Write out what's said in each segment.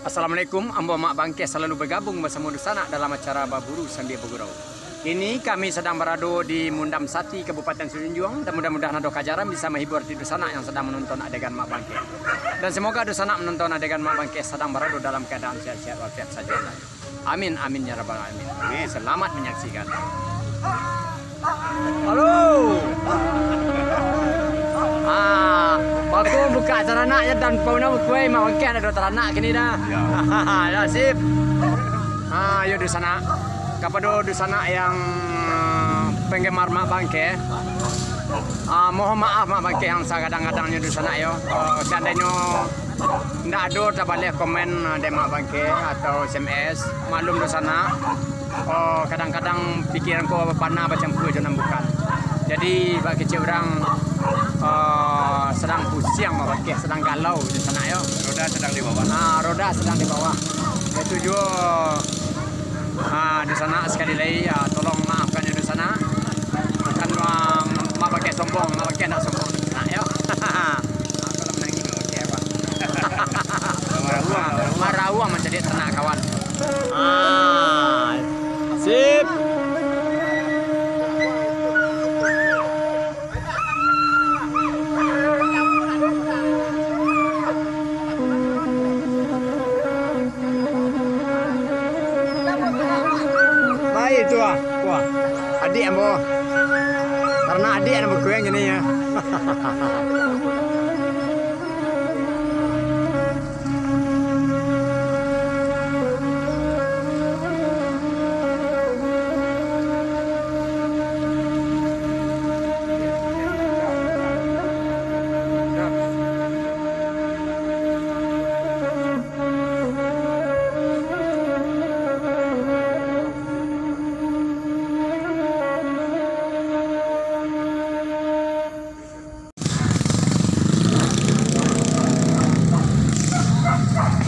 Assalamualaikum, Ambo Mak Bangke selalu bergabung bersama Dusana dalam acara Baburu Sambil Bergurau. Ini kami sedang berada di Mundam Sati, Kabupaten Semenanjung, dan mudah-mudahan ada kajaran bisa menghibur di Dusana yang sedang menonton adegan Mak Bangke. Dan semoga Dusana menonton adegan Mak Bangke sedang berada dalam keadaan sehat-sehat walafiat saja. Amin, amin ya rabbal alamin. Amin. Selamat menyaksikan. Halo. Aku buka acara anaknya dan pauna kue mau angkat ada teranak kini dah. Ya sip. Ayo di sana. Kepada di sana yang penggemar Mak Bangke. Mohon maaf Mak Bangke yang kadang-kadangnya di sana yo. Seandainya ndak ada tak boleh komen di Mak Bangke atau SMS. Maklum di sana. Kadang-kadang pikiranku panah macam kue jangan bukan. Jadi bagi orang sedang pusing Mak Bangke, sedang galau di sana yo. Roda sedang di bawah. Roda sedang di bawah. Itu juga di sana sekali lagi tolong maafkan di sana. Bukan Mak Bangke sombong, Mak Bangke nak sombong di sana yo. Kalau menangis Mak Bangke apa? Marah menjadi ternak kawan. Sip. Itu wah, adik ambo, karena adik ambo gue yang gini ya.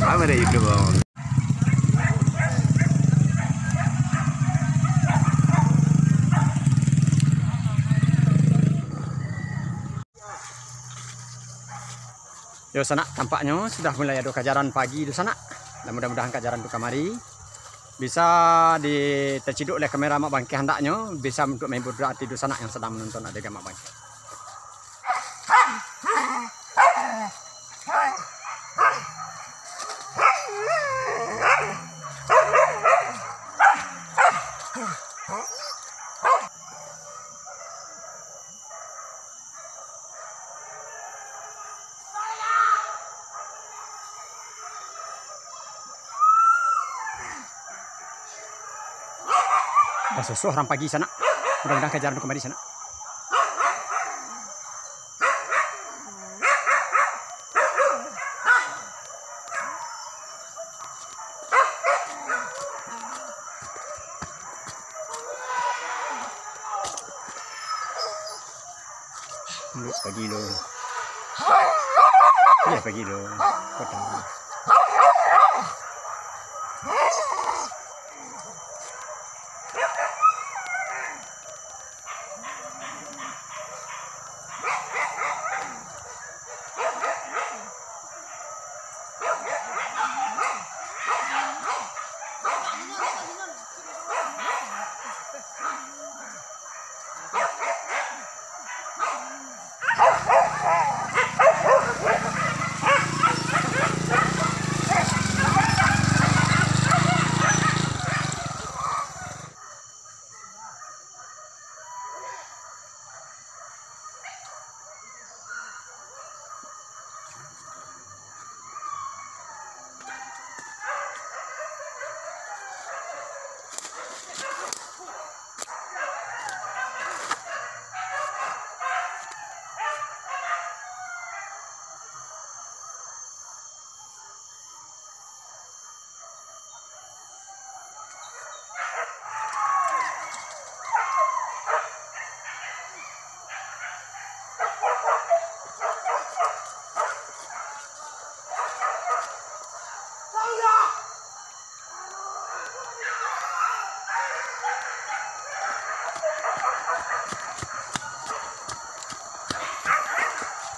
Apa ada itu bang? Yo sana tampaknya sudah mulai ada kajaran pagi di sana. Dan mudah-mudahan kajaran itu kamari bisa terciduk oleh kamera Mak Bangke hendaknya bisa untuk menghibur hati di sana yang sedang menonton adegan Mak Bangke. Sesuai orang pagi sana. Mudah-mudahan kejaran kembali sana. Pergi lo. Ya pergi lo. Potong.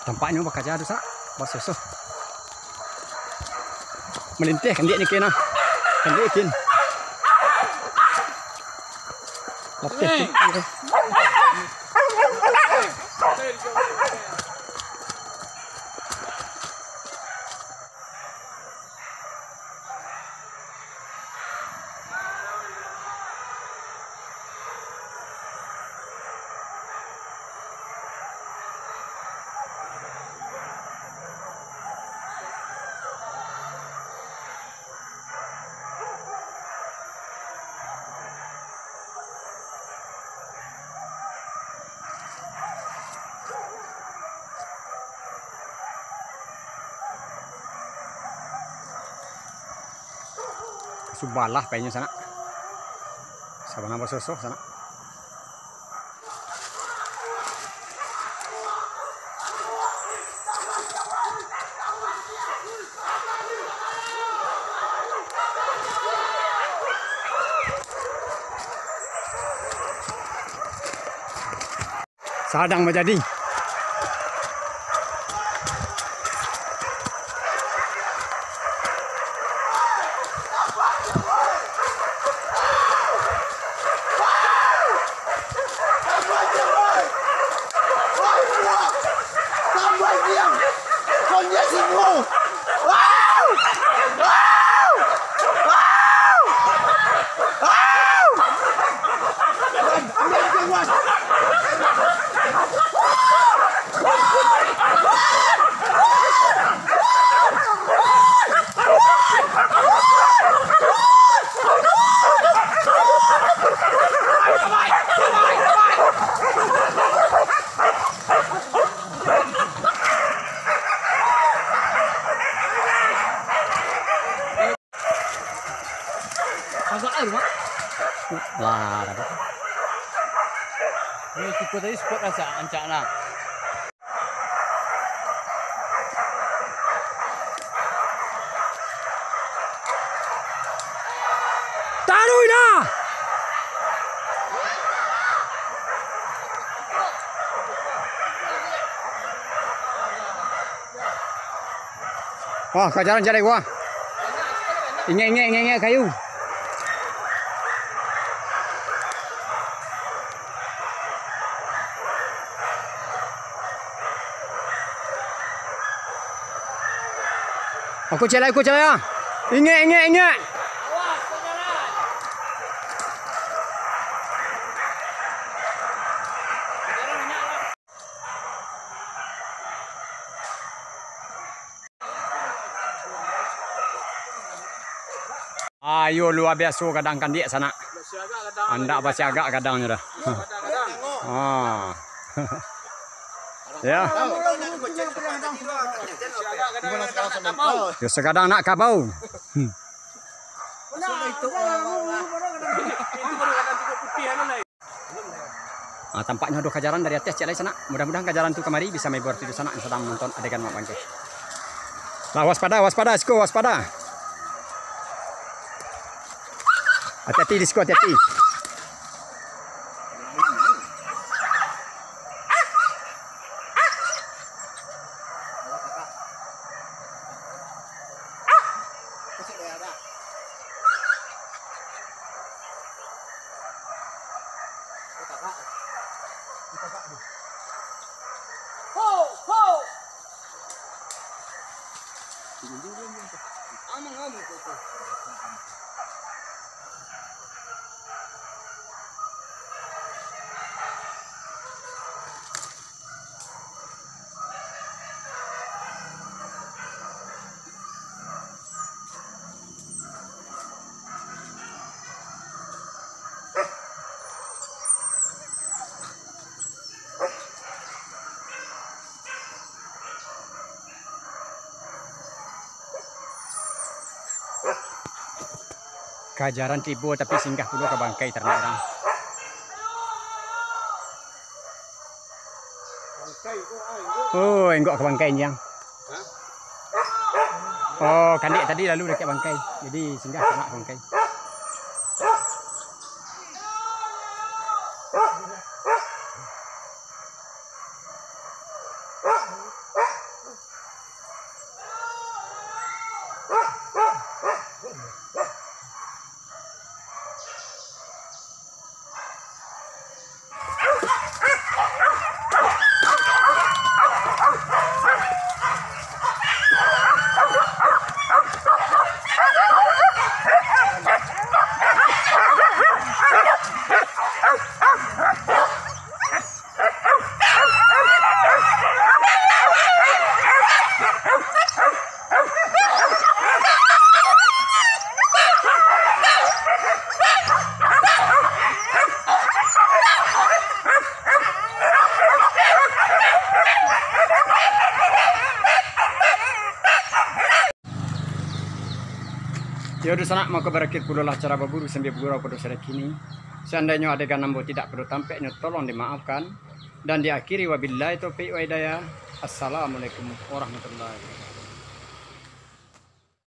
Tampaknya bakal jadi sak, bos susu. Melintih kan dia ni kena. Kan dia kin. Latih. Subalah kayaknya sana. Sabana bos susu sana. Sadang menjadi. Lah, ini tipe tadi spot ancak lah. taruh dah. Wah, kau jalan cari gua. Ingat kayu. Aku jalan ya. Ingat. Ayo luar biasa kadang-kadang dia sana. Anda pasti agak kadangnya dah. Ah. Ya. Ya sekadang nak kabau. Tampaknya ada kajaran dari atas cek sana. Mudah-mudahan kajaran itu kemari bisa mebor di sana yang sedang menonton adegan mak bangke. Lah waspada, waspada, Disko, waspada. Hati-hati Disko, hati-hati. Kajaran tiba tapi singgah dulu ke bangkai ternak orang. Oh, enggak ke bangkai yang. Oh, kandik tadi lalu dekat bangkai. Jadi singgah ternak bangkai. Ya udah sana mau keberakit pula lah cara berburu sambil bergurau pada sore kini. Seandainya adegan nambo tidak perlu tampaknya tolong dimaafkan dan diakhiri wabillahi taufiq wa hidayah. Assalamualaikum warahmatullahi wabarakatuh.